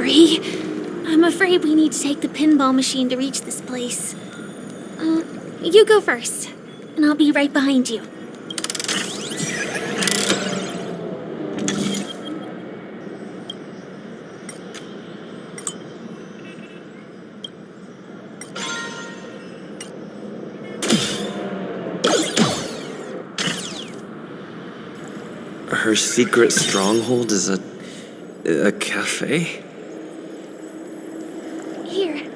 sorry. I'm afraid we need to take the pinball machine to reach this place. You go first, and I'll be right behind you. Her secret stronghold is a cafe? Here.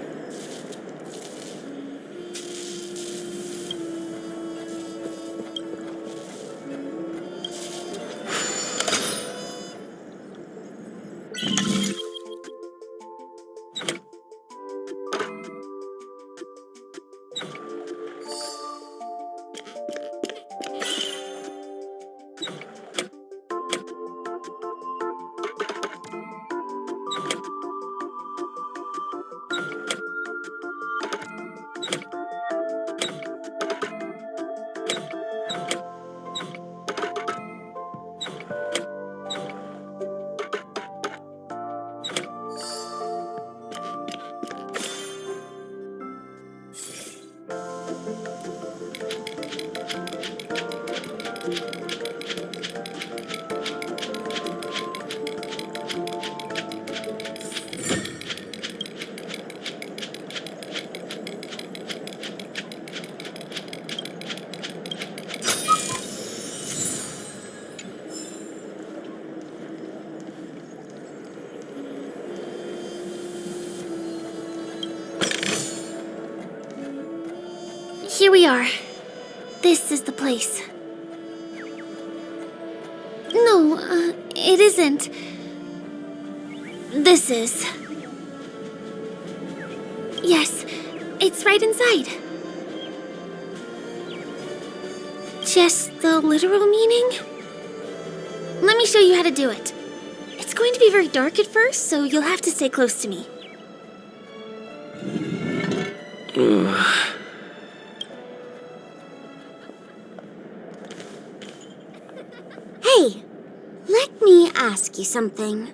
Here we are. This is the place. No, it isn't. This is. Yes, it's right inside. Just the literal meaning? Let me show you how to do it. It's going to be very dark at first, so you'll have to stay close to me. Hey, let me ask you something.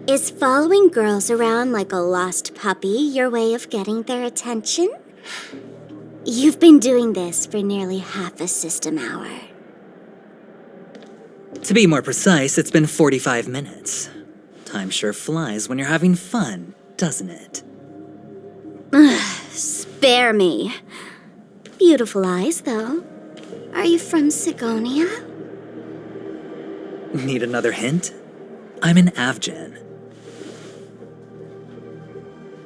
Is following girls around like a lost puppy your way of getting their attention? You've been doing this for nearly half a system hour. To be more precise, it's been 45 minutes. Time sure flies when you're having fun, doesn't it? Spare me. Beautiful eyes, though. Are you from Sigonia? Need another hint? I'm an Avgen.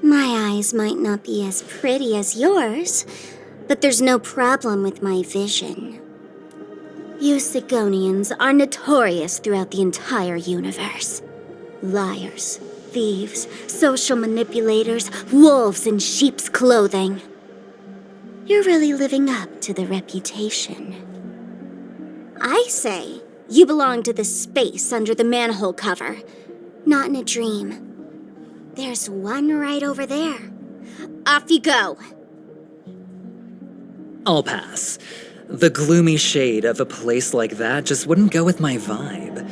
My eyes might not be as pretty as yours, but there's no problem with my vision. You Sigonians are notorious throughout the entire universe. Liars, thieves, social manipulators, wolves in sheep's clothing. You're really living up to the reputation. I say, you belong to the space under the manhole cover, not in a dream. There's one right over there. Off you go. I'll pass. The gloomy shade of a place like that just wouldn't go with my vibe.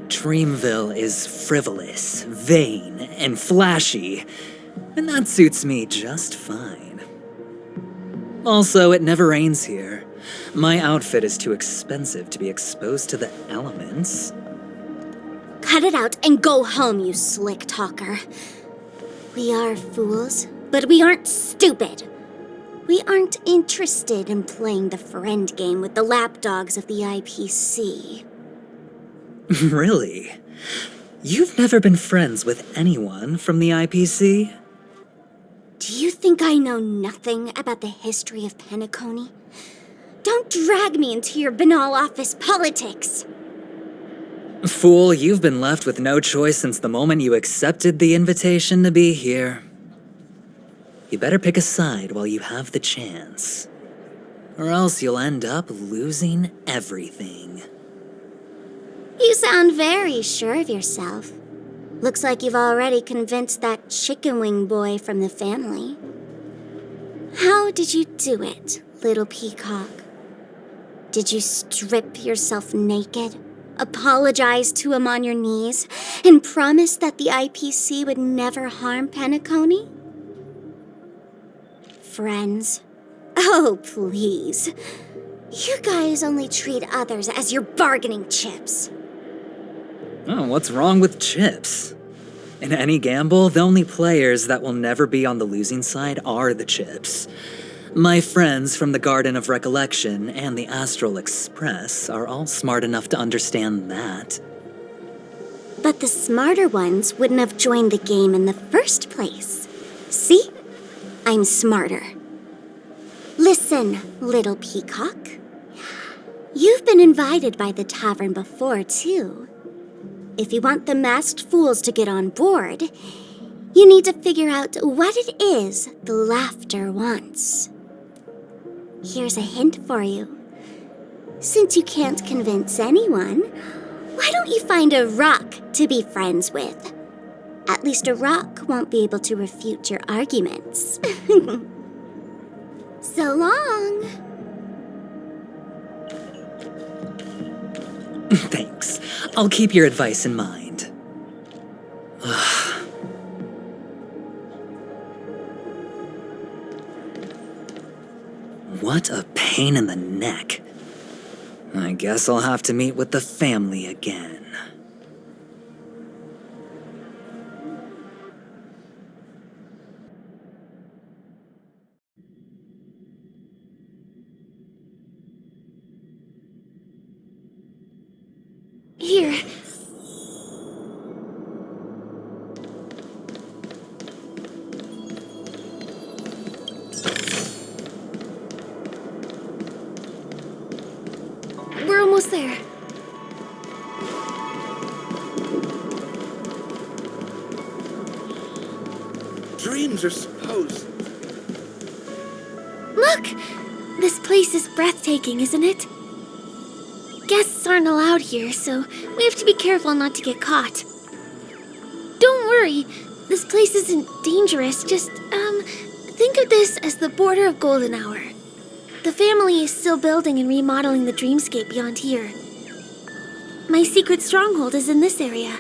Dreamville is frivolous, vain, and flashy, and that suits me just fine. Also, it never rains here. My outfit is too expensive to be exposed to the elements. Cut it out and go home, you slick talker. We are fools, but we aren't stupid. We aren't interested in playing the friend game with the lapdogs of the IPC. Really? You've never been friends with anyone from the IPC? Do you think I know nothing about the history of Penacony? Don't drag me into your banal office politics! Fool, you've been left with no choice since the moment you accepted the invitation to be here. You better pick a side while you have the chance. Or else you'll end up losing everything. You sound very sure of yourself. Looks like you've already convinced that chicken wing boy from the family. How did you do it, little peacock? Did you strip yourself naked? apologize to him on your knees, and promise that the IPC would never harm Penacony? Friends? Oh, please. You guys only treat others as your bargaining chips. Oh, what's wrong with chips? In any gamble, the only players that will never be on the losing side are the chips. My friends from the Garden of Recollection and the Astral Express are all smart enough to understand that. But the smarter ones wouldn't have joined the game in the first place. See? I'm smarter. Listen, little peacock. You've been invited by the tavern before, too. If you want the masked fools to get on board, you need to figure out what it is the laughter wants. Here's a hint for you. Since you can't convince anyone, why don't you find a rock to be friends with? At least a rock won't be able to refute your arguments. So long. Thanks. I'll keep your advice in mind. What a pain in the neck. I guess I'll have to meet with the family again. Here. We're almost there. Dreams are supposed. Look! This place is breathtaking, isn't it? Guests aren't allowed here, so we have to be careful not to get caught. Don't worry, this place isn't dangerous. Just, think of this as the border of Golden Hour. The family is still building and remodeling the dreamscape beyond here. My secret stronghold is in this area.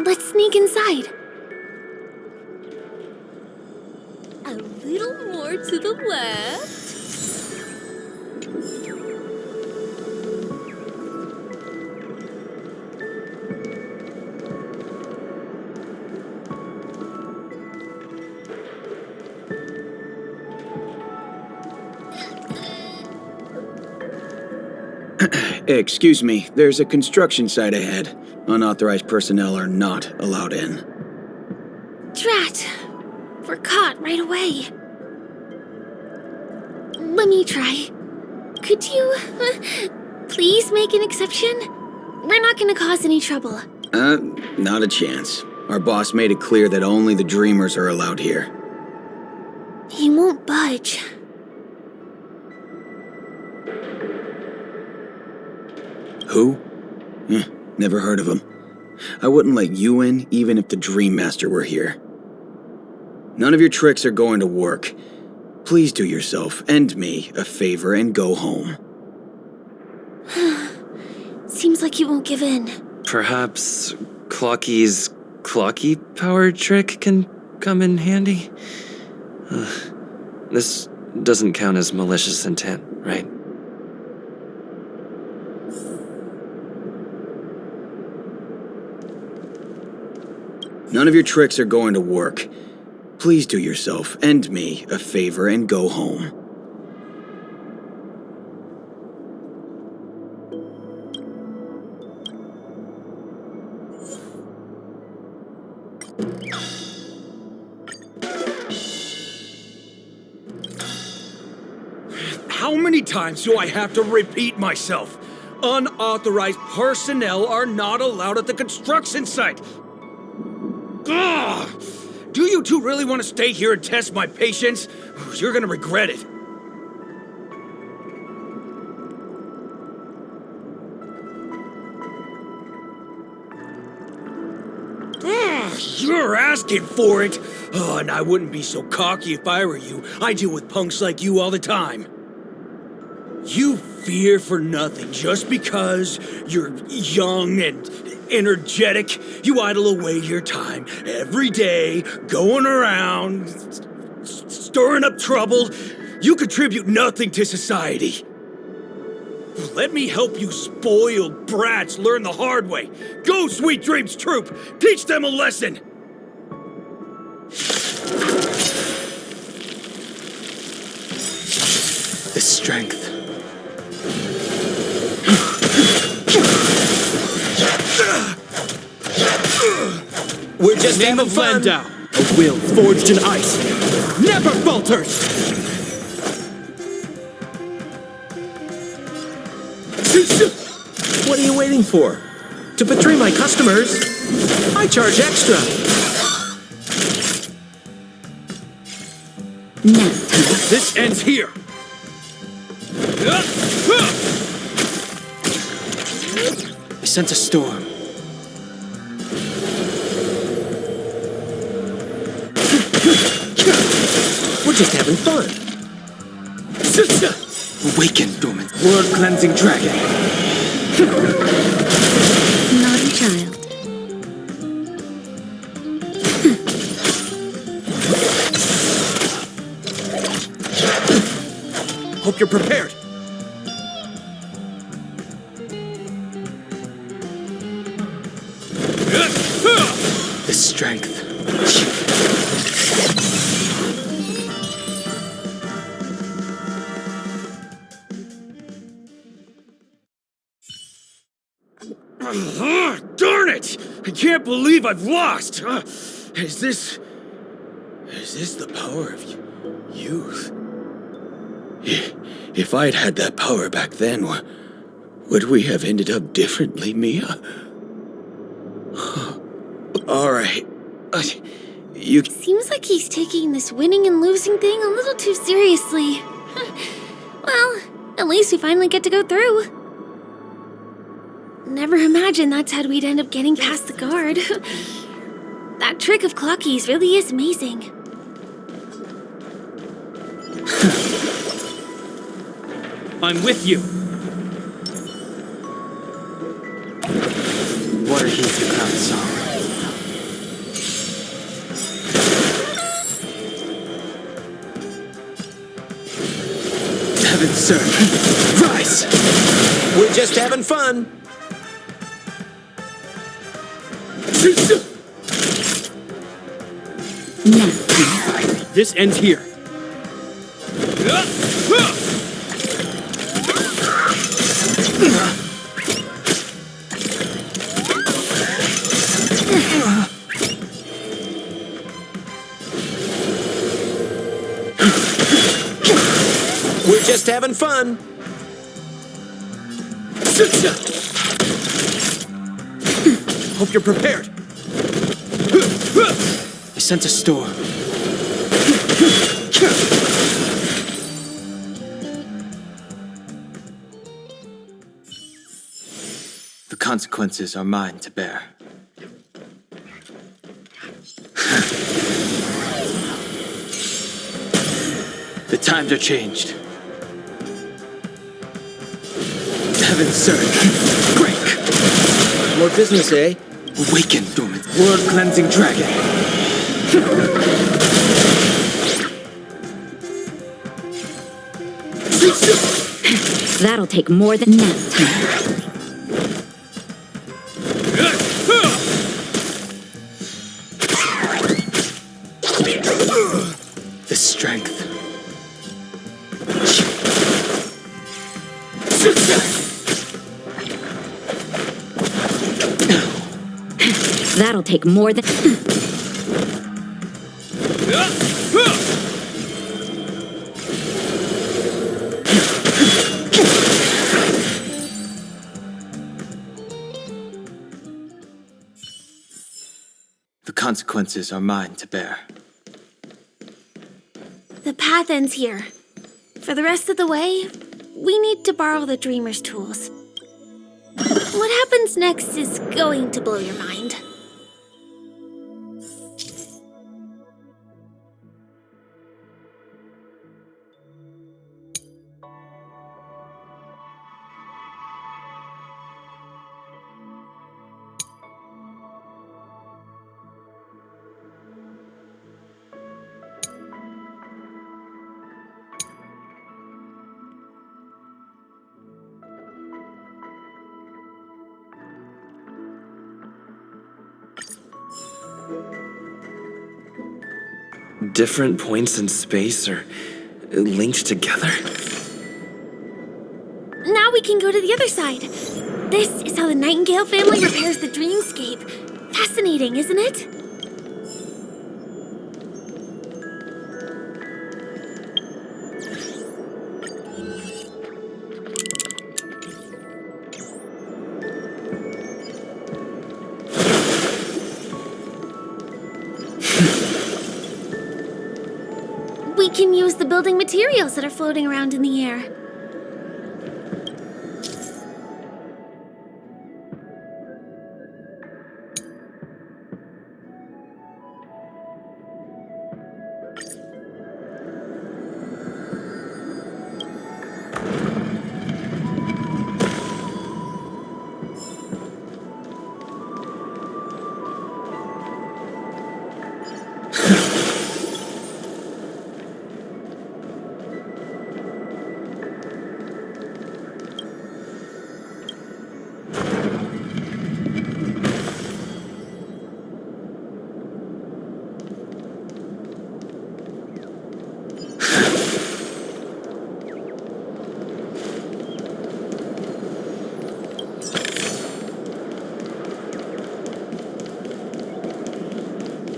Let's sneak inside. A little more to the left. Excuse me, there's a construction site ahead. Unauthorized personnel are not allowed in. Drat! We're caught right away. Let me try. Could you, please make an exception? We're not gonna cause any trouble. Not a chance. Our boss made it clear that only the dreamers are allowed here. He won't budge. Who? Never heard of him. I wouldn't let you in even if the Dream Master were here. None of your tricks are going to work. Please do yourself and me a favor and go home. Seems like he won't give in. Perhaps Clocky's Clocky power trick can come in handy? This doesn't count as malicious intent, right? None of your tricks are going to work. Please do yourself and me a favor and go home. How many times do I have to repeat myself? Unauthorized personnel are not allowed at the construction site. Ugh! Do you two really want to stay here and test my patience? You're gonna regret it. You're asking for it. Oh, and I wouldn't be so cocky if I were you. I deal with punks like you all the time. You fear for nothing. Just because you're young and energetic, you idle away your time every day, going around, stirring up trouble. You contribute nothing to society. Let me help you spoiled brats learn the hard way. Go, Sweet Dreams Troop! Teach them a lesson! The strength. We're just name of Landau, a will forged in ice, never falters! What are you waiting for? To betray my customers, I charge extra. Now, This ends here! I sense a storm. We're just having fun. Awaken, dormant, world-cleansing dragon. naughty child. Hope you're prepared. The strength. Darn it! I can't believe I've lost! Is this the power of youth? If I'd had that power back then, would we have ended up differently, Mia? Alright. You Seems like he's taking this winning and losing thing a little too seriously. Well, at least we finally get to go through. Never imagined that's how we'd end up getting past the guard. That trick of Clocky's really is amazing. I'm with you. Water heeds the crown song. Heaven, sir. Rise! We're just having fun. Now, This ends here. We're just having fun. Hope you're prepared. I sense a storm. The consequences are mine to bear. The times are changed. Heaven, sir. Break! More business, eh? Awaken, dormant, world-cleansing dragon. that'll take more than nap time. The strength. That'll take more than... The consequences are mine to bear. The path ends here. For the rest of the way, we need to borrow the Dreamer's tools. What happens next is going to blow your mind. different points in space are linked together? Now we can go to the other side. This is how the Nightingale family repairs the dreamscape. Fascinating, isn't it? We can use the building materials that are floating around in the air.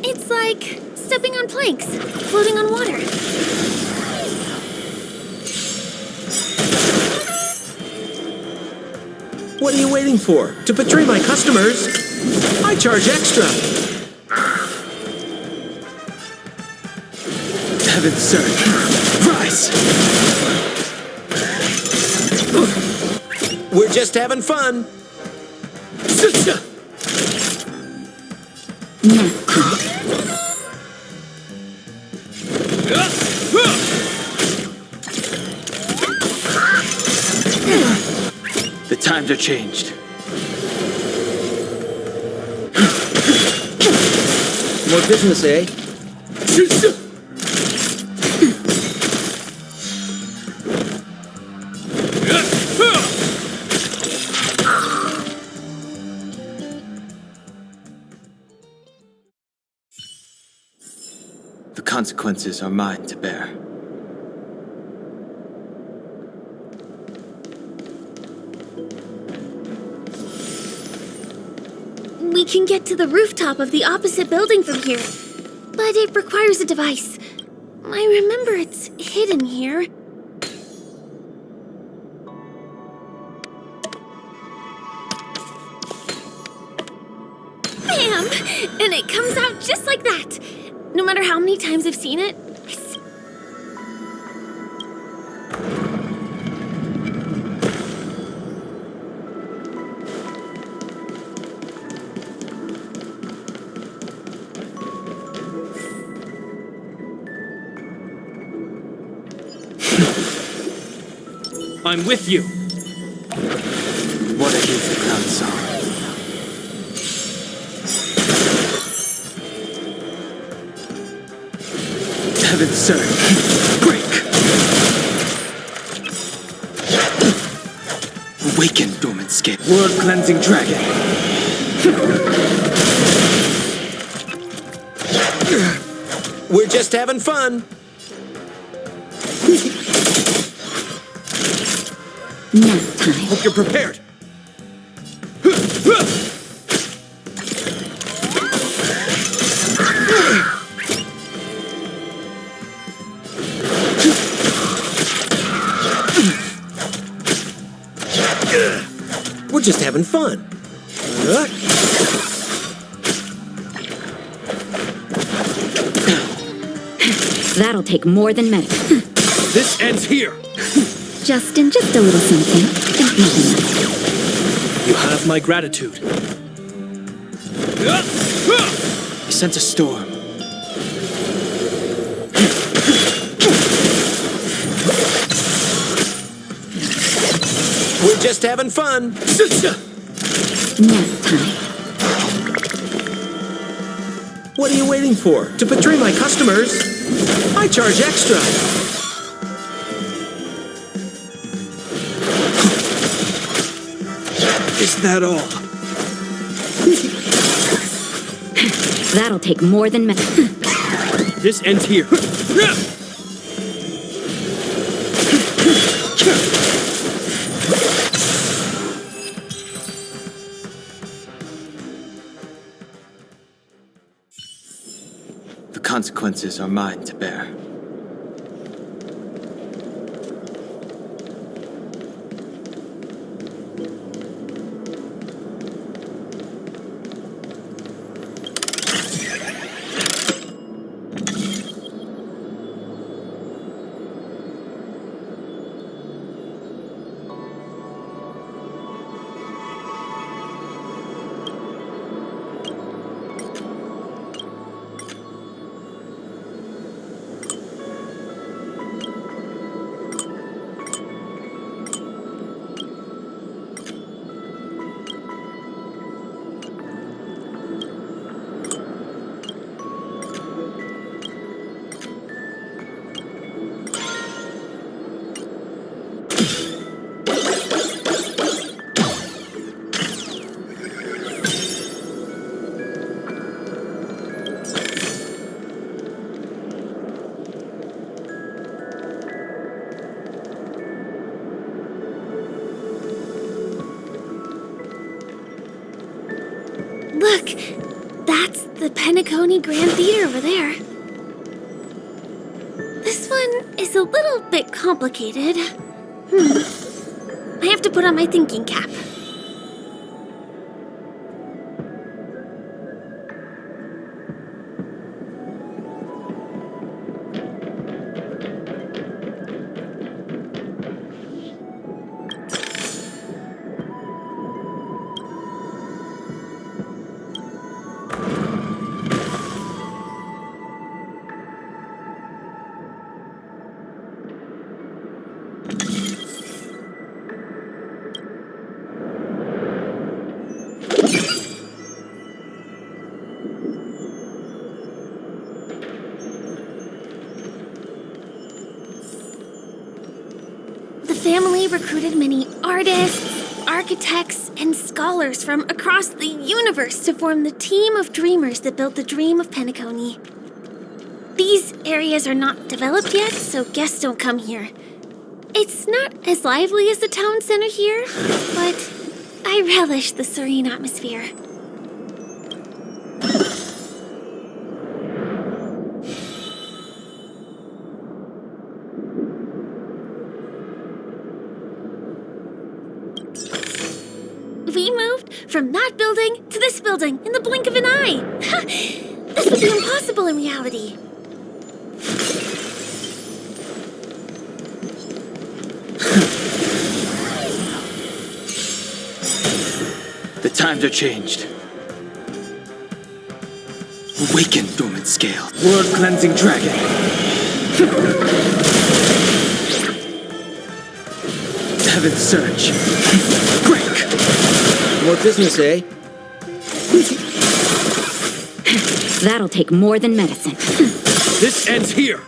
It's like stepping on planks, floating on water. What are you waiting for? To betray my customers? I charge extra. Heavens, sir. Rise! We're just having fun. The times are changed. More business, eh? The consequences are mine to bear. We can get to the rooftop of the opposite building from here, but it requires a device. I remember it's hidden here. Bam! And it comes out just like that. No matter how many times I've seen it, I'm with you. What a gift the crowd saw. Heavens, sir. Break! Awaken, dormant scape. World-cleansing dragon. We're just having fun. Nap time. Hope you're prepared. We're just having fun. That'll take more than medicine. This ends here. Justin, just a little something. Don't make me. You have my gratitude. I sense a storm. We're just having fun. Nap time. What are you waiting for? To betray my customers? I charge extra. Is that all? That'll take more than medicine. This ends here. The consequences are mine to bear. Look, that's the Penacony Grand Theater over there. This one is a little bit complicated. I have to put on my thinking cap. The family recruited many artists, architects, and scholars from across the universe to form the team of dreamers that built the dream of Penacony. These areas are not developed yet, so guests don't come here. It's not as lively as the town center here, but I relish the serene atmosphere. We moved from that building to this building in the blink of an eye. This would be impossible in reality. The times are changed. Awaken, dormant scale. World-cleansing dragon. Heaven's surge. Break. More business, eh? That'll take more than medicine. This ends here.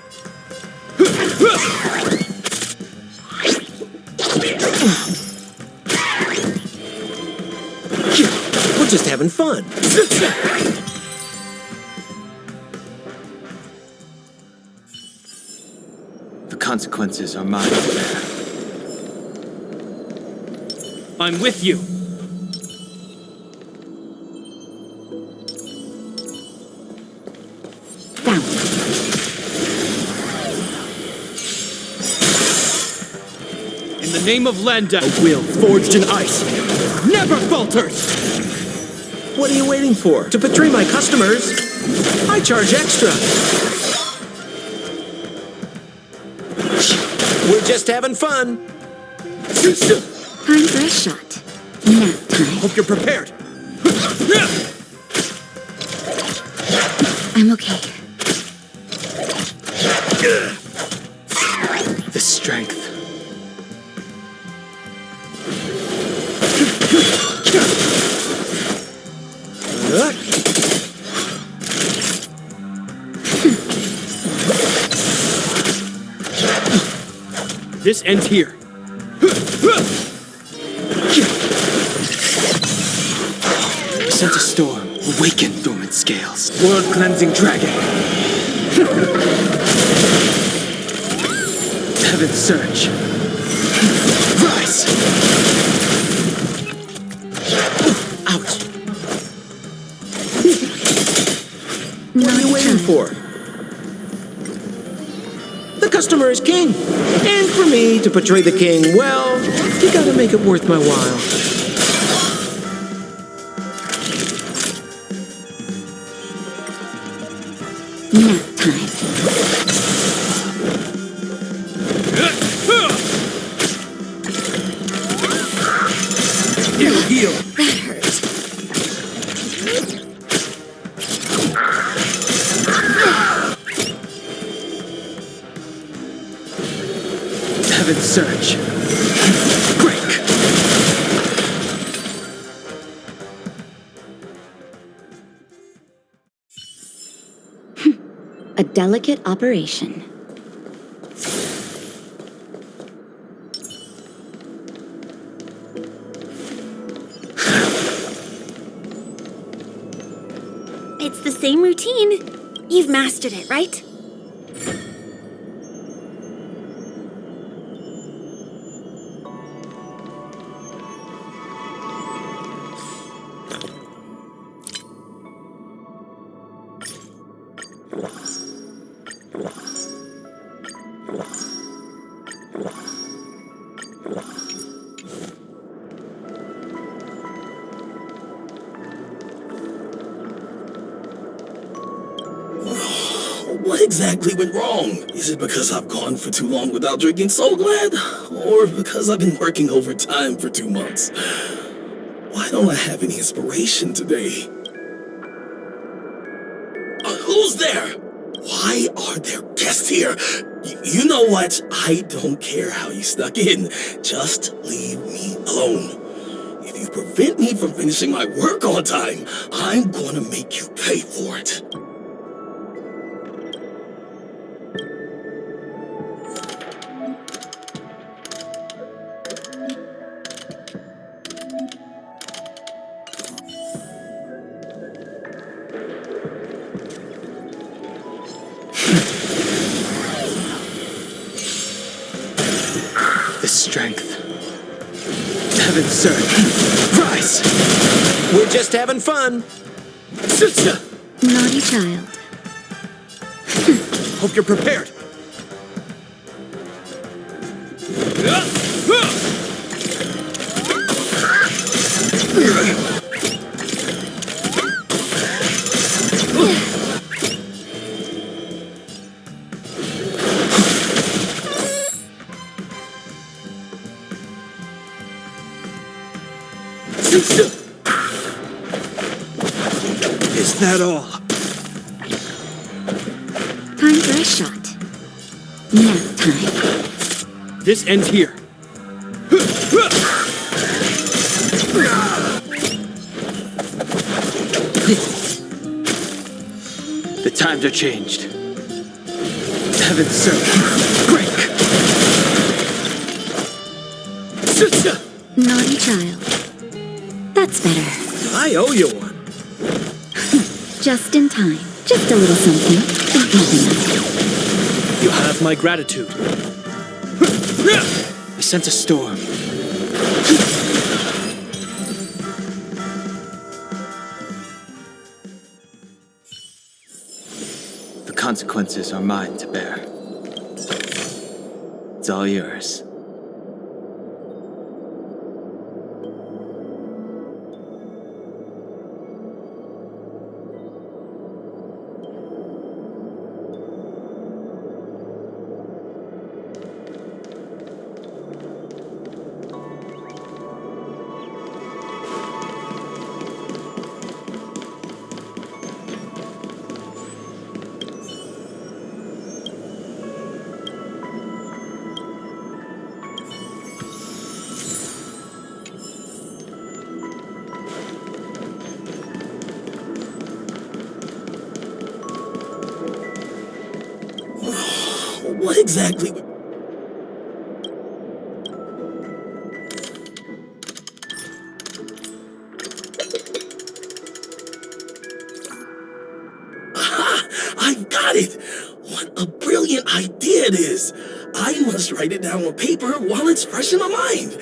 We're just having fun. The consequences are mine to bear. I'm with you. Found it. In the name of Lenda, a will forged in ice never falters. What are you waiting for? To betray my customers, I charge extra. We're just having fun. Time for a shot. Nap time. Hope you're prepared. I'm okay. The strength. This ends here. Sent a storm. Awaken, dormant scales. World-cleansing dragon. Heaven's Surge. Rise! Ouch! What are you waiting for? The customer is king. And for me to portray the king, well, you gotta make it worth my while. Nap time. It'll heal. That hurt. Heaven's Surge. Break! A delicate operation. It's the same routine. You've mastered it, right? What exactly went wrong? Is it because I've gone for too long without drinking So Glad? Or because I've been working overtime for 2 months? Why don't I have any inspiration today? Who's there? Why are there guests here? You know what? I don't care how you snuck in. Just leave me alone. If you prevent me from finishing my work on time, I'm gonna make you pay for it. The strength. Heaven's Surge. Rise! We're just having fun. Sister! Naughty child. Hope you're prepared. Is that all? Time for a shot. Nap time. This ends here. The times are changed. Heaven's Surge. Break! Sister! Naughty child. That's better. I owe you one. Just in time. Just a little something. Ain't nothing else. You have my gratitude. I sense a storm. The consequences are mine to bear. It's all yours. What exactly? Aha! I got it! What a brilliant idea it is! I must write it down on paper while it's fresh in my mind.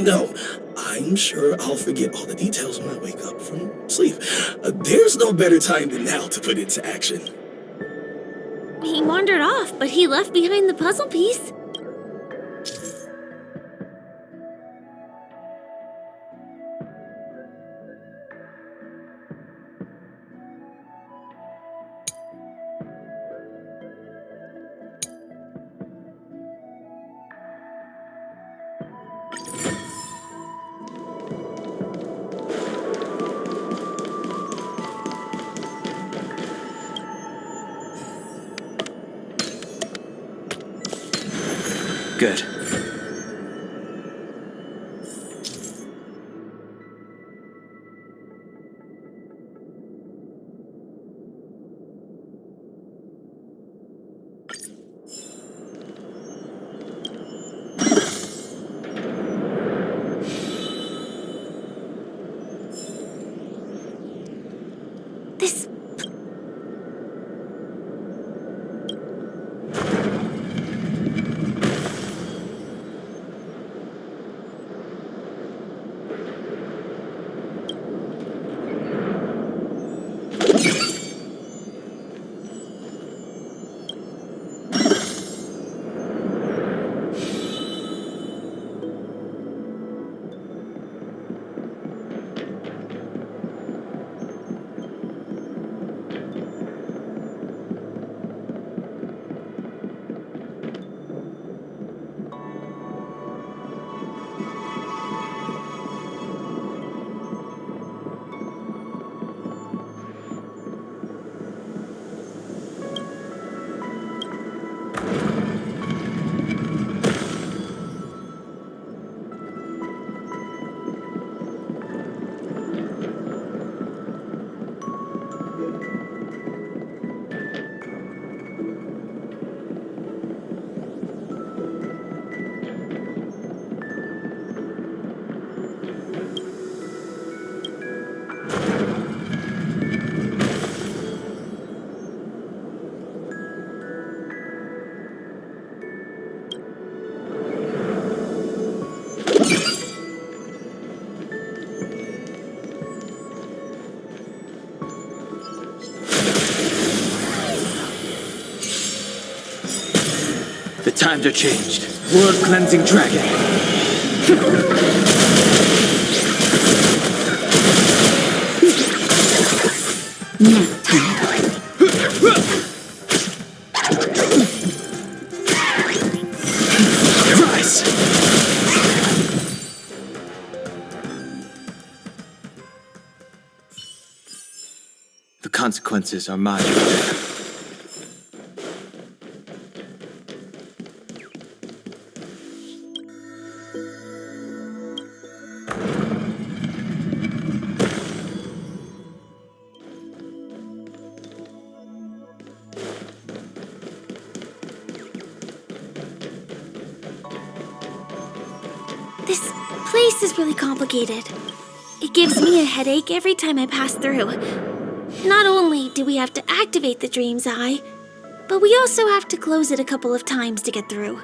No. I'm sure I'll forget all the details when I wake up from sleep. There's no better time than now to put it into action. He wandered off, but he left behind the puzzle piece. Good. This... The times are changed. World-cleansing dragon. Nap time. Rise! The consequences are mine. This place is really complicated. It gives me a headache every time I pass through. Not only do we have to activate the Dream's Eye, but we also have to close it a couple of times to get through.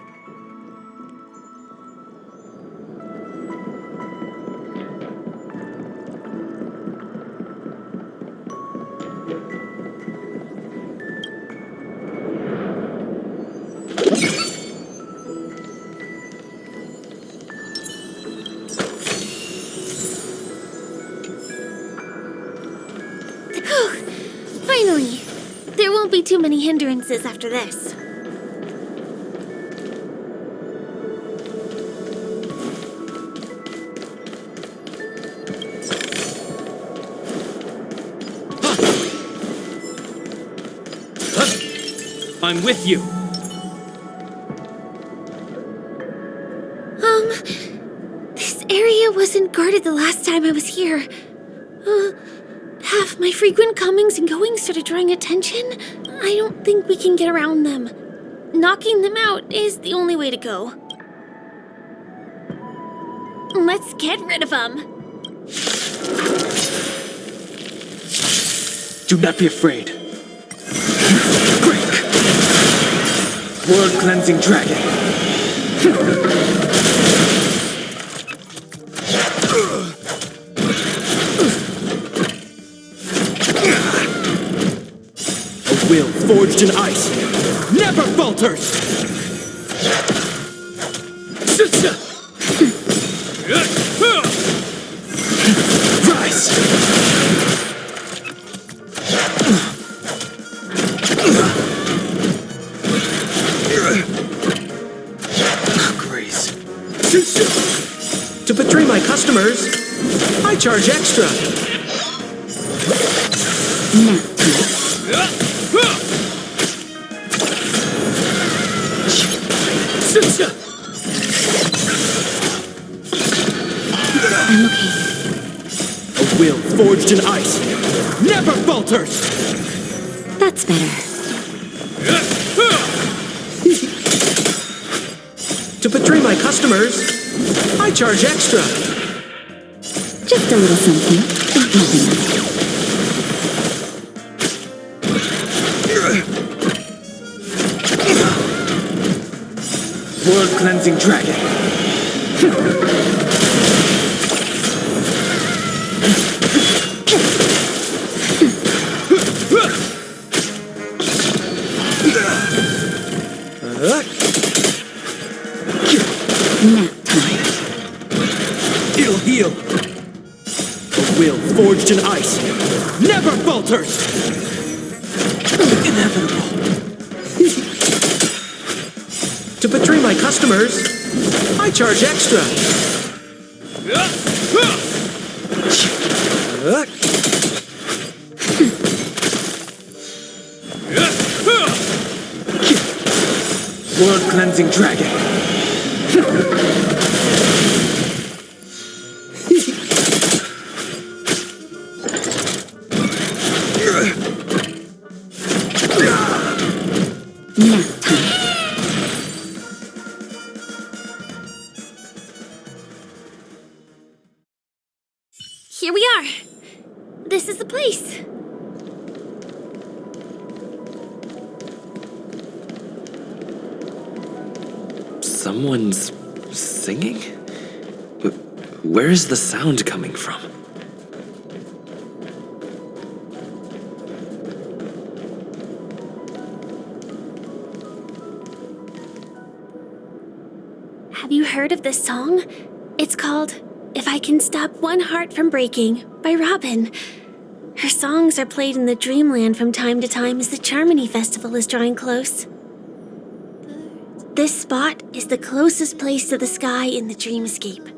Finally! There won't be too many hindrances after this. I'm with you. This area wasn't guarded the last time I was here. Have my frequent comings and goings started drawing attention? I don't think we can get around them. Knocking them out is the only way to go. Let's get rid of them. Do not be afraid. Break! World-cleansing dragon. A will forged in ice never falters! Rise! Grace. To betray my customers, I charge extra. I'm okay. A will forged in ice never falters! That's better. To betray my customers, I charge extra. Just a little something. Nothing else. World-cleansing dragon. Nap time. It'll heal. A will forged in ice never falters. Inevitable. To betray my customers, I charge extra. World-cleansing dragon. Nap time. Here we are. This is the place. Someone's singing? Where is the sound coming from? Have you heard of this song? It's called If I Can Stop One Heart from Breaking by Robin. Her songs are played in the Dreamland from time to time as the Charmony Festival is drawing close. This spot is the closest place to the sky in the dreamscape.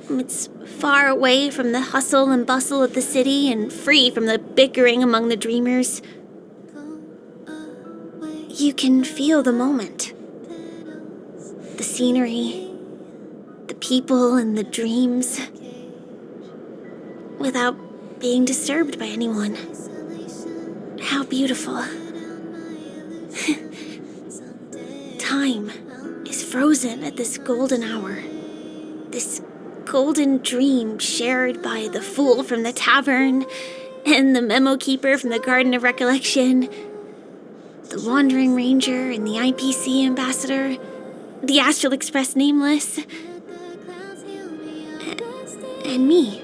It's far away from the hustle and bustle of the city and free from the bickering among the dreamers. You can feel the moment. The scenery, the people and the dreams, without being disturbed by anyone. How beautiful. Time is frozen at this golden hour. This golden dream shared by the fool from the tavern and the memo keeper from the Garden of Recollection, the Wandering Ranger and the IPC ambassador, the Astral Express Nameless, and me.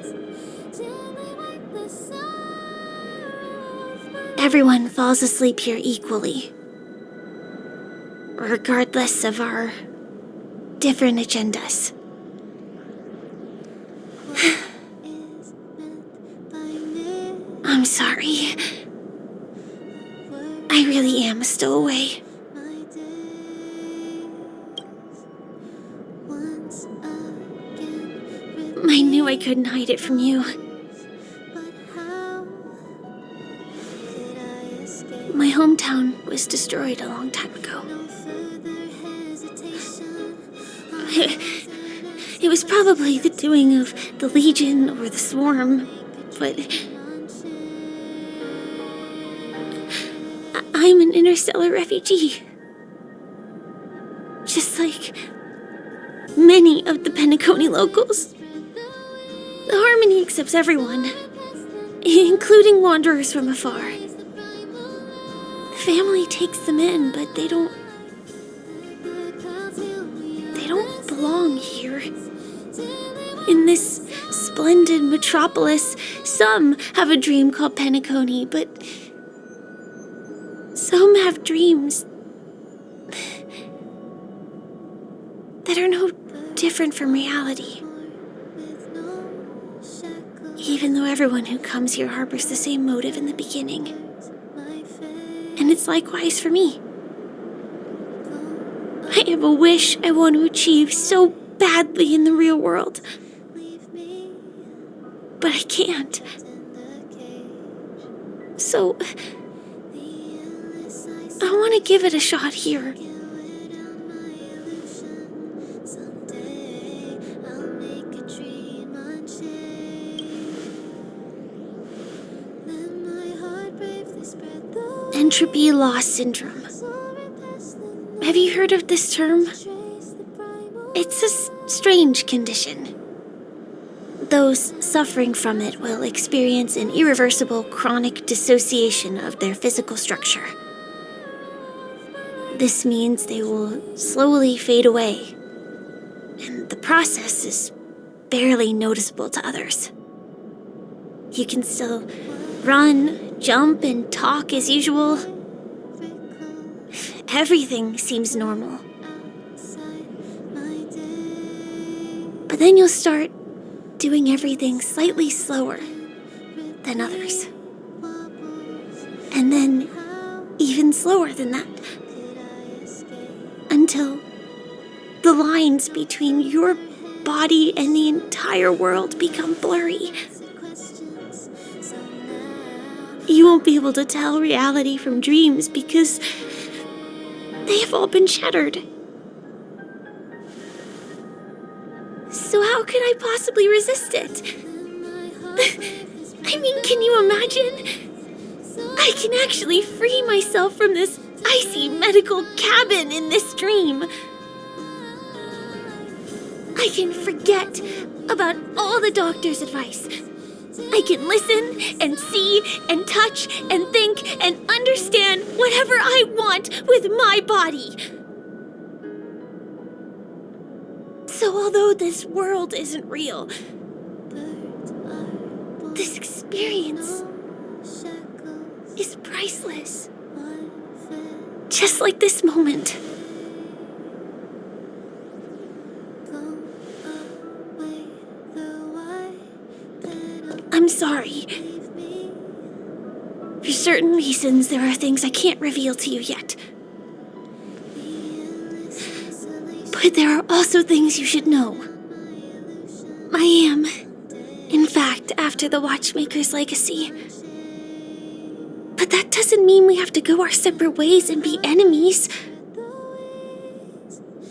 Everyone falls asleep here equally, regardless of our different agendas. I'm sorry. I really am a stowaway. I knew I couldn't hide it from you. My hometown was destroyed a long time ago. It was probably the doing of the Legion or the Swarm, but I'm an interstellar refugee. Just like many of the Penacony locals. The Harmony accepts everyone. including wanderers from afar. The family takes them in, but they don't belong here. In this splendid metropolis, some have a dream called Penacony, but some have dreams that are no different from reality. Even though everyone who comes here harbors the same motive in the beginning. And it's likewise for me. I have a wish I want to achieve so badly in the real world. But I can't. So, I want to give it a shot here. Entropy loss syndrome. Have you heard of this term? It's a strange condition. Those suffering from it will experience an irreversible chronic dissociation of their physical structure. This means they will slowly fade away, and the process is barely noticeable to others. You can still run, jump, and talk as usual. Everything seems normal. But then you'll start doing everything slightly slower than others. And then even slower than that. Until the lines between your body and the entire world become blurry. You won't be able to tell reality from dreams because they have all been shattered. So how could I possibly resist it? I mean, can you imagine? I can actually free myself from this icy medical cabin in this dream. I can forget about all the doctor's advice. I can listen and see and touch and think and understand whatever I want with my body. So although this world isn't real, this experience is priceless. Just like this moment. I'm sorry. For certain reasons, there are things I can't reveal to you yet. But there are also things you should know. I am, in fact, after the Watchmaker's legacy. But that doesn't mean we have to go our separate ways and be enemies.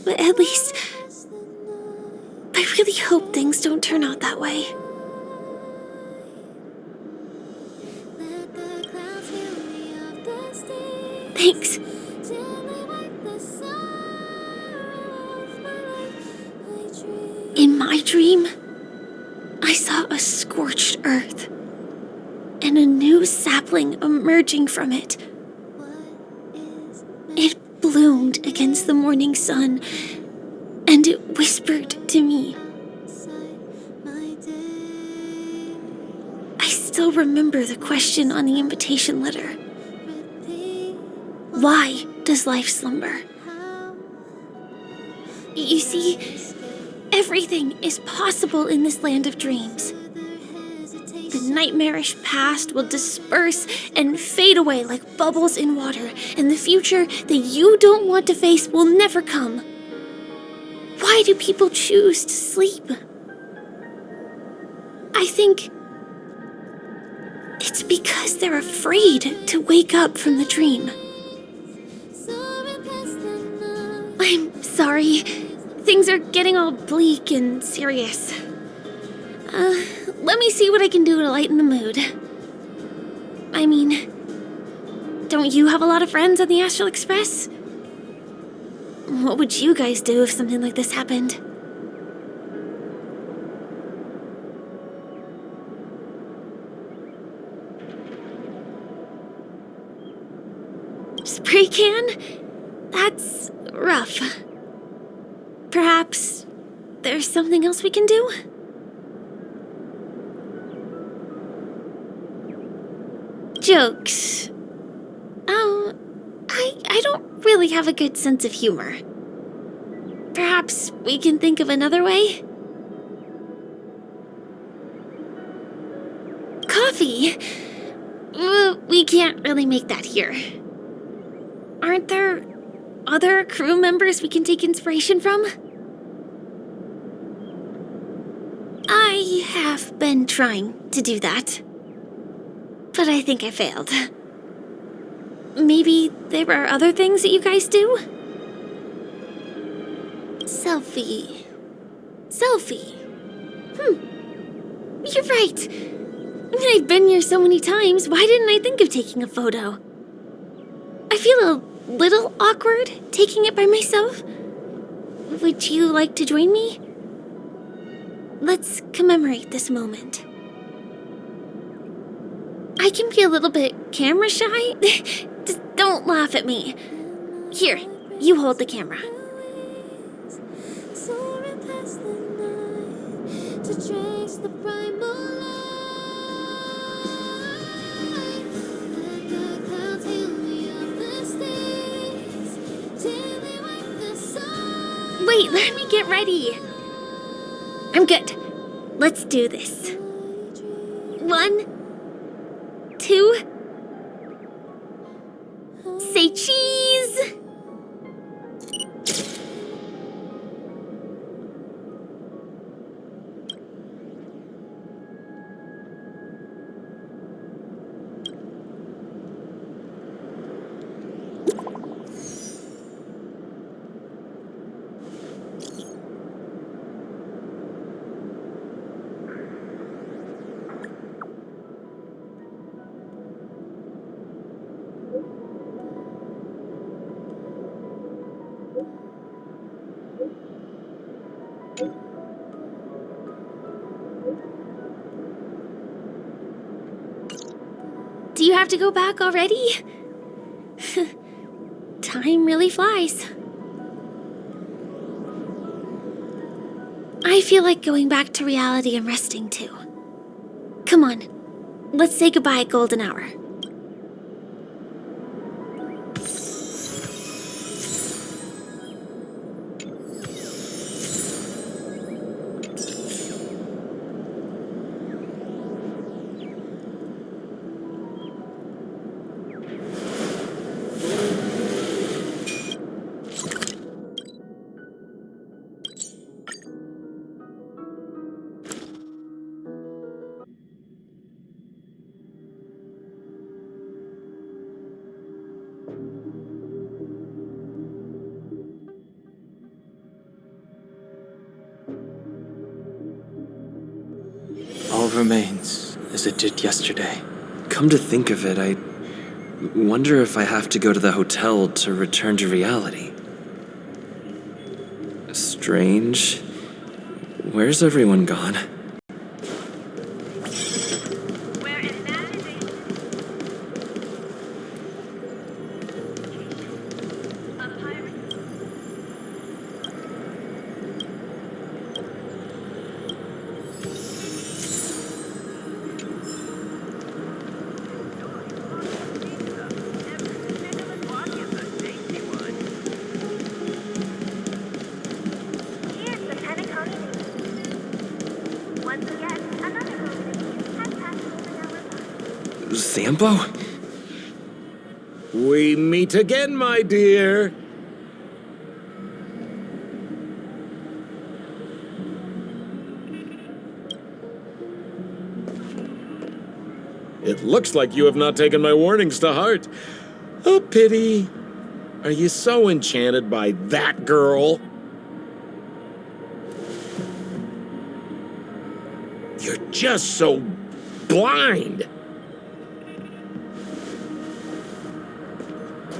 But at least, I really hope things don't turn out that way. Thanks. In my dream, I saw a scorched earth and a new sapling emerging from it. It bloomed against the morning sun, and it whispered to me. I still remember the question on the invitation letter. Why does life slumber? You see, everything is possible in this land of dreams. The nightmarish past will disperse and fade away like bubbles in water, and the future that you don't want to face will never come. Why do people choose to sleep? I think it's because they're afraid to wake up from the dream. I'm sorry. Things are getting all bleak and serious. Let me see what I can do to lighten the mood. I mean, don't you have a lot of friends on the Astral Express? What would you guys do if something like this happened? spray can? That's rough. Perhaps there's something else we can do? Jokes. Oh, I don't really have a good sense of humor. Perhaps we can think of another way? Coffee? We can't really make that here. Aren't there other crew members we can take inspiration from? I have been trying to do that, but I think I failed. Maybe there are other things that you guys do? Selfie. You're right. I mean, I've been here so many times. Why didn't I think of taking a photo? I feel a little awkward taking it by myself. Would you like to join me? Let's commemorate this moment. I can be a little bit camera shy. Just don't laugh at me. Here, you hold the camera. Wait, let me get ready. I'm good. Let's do this. 1, 2. Say cheese! Do you have to go back already? Time really flies. I feel like going back to reality and resting too. Come on, let's say goodbye at golden hour. All remains as it did yesterday. Come to think of it, I wonder if I have to go to the hotel to return to reality. Strange. Where's everyone gone? Sambo? We meet again, my dear. It looks like you have not taken my warnings to heart. A pity. Are you so enchanted by that girl? You're just so blind.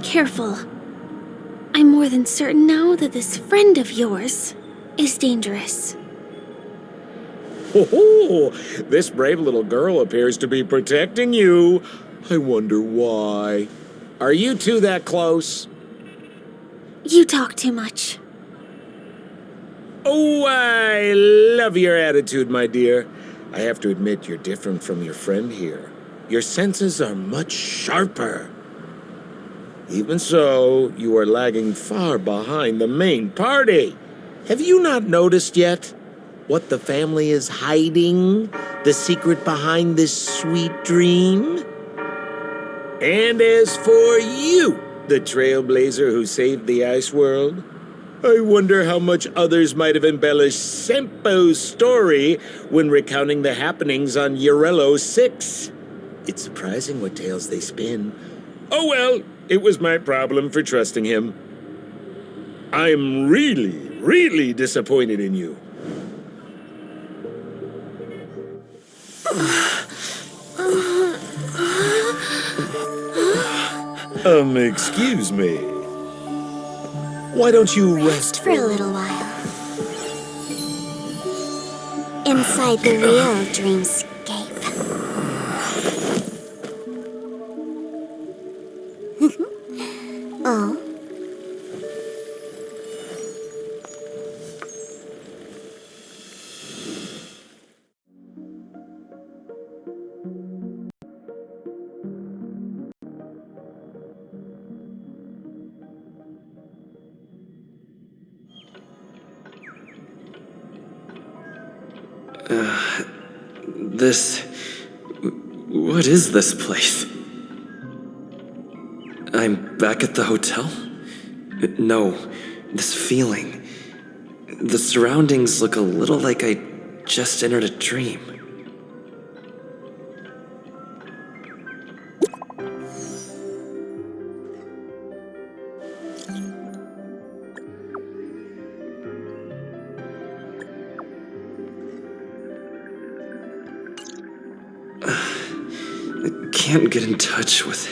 Careful. I'm more than certain now that this friend of yours is dangerous. Oh, this brave little girl appears to be protecting you. I wonder why. Are you two that close? You talk too much. Oh, I love your attitude, my dear. I have to admit you're different from your friend here. Your senses are much sharper. Even so, you are lagging far behind the main party. Have you not noticed yet what the family is hiding? The secret behind this sweet dream? And as for you, the Trailblazer who saved the ice world, I wonder how much others might have embellished Sempo's story when recounting the happenings on Eurello 6. It's surprising what tales they spin. Oh well, it was my problem for trusting him. I'm really disappointed in you. Excuse me. Why don't you Rest for a little while. Inside the real dreamscape. Oh? What is this place? I'm back at the hotel? No, this feeling. The surroundings look a little like I just entered a dream. I can't get in touch with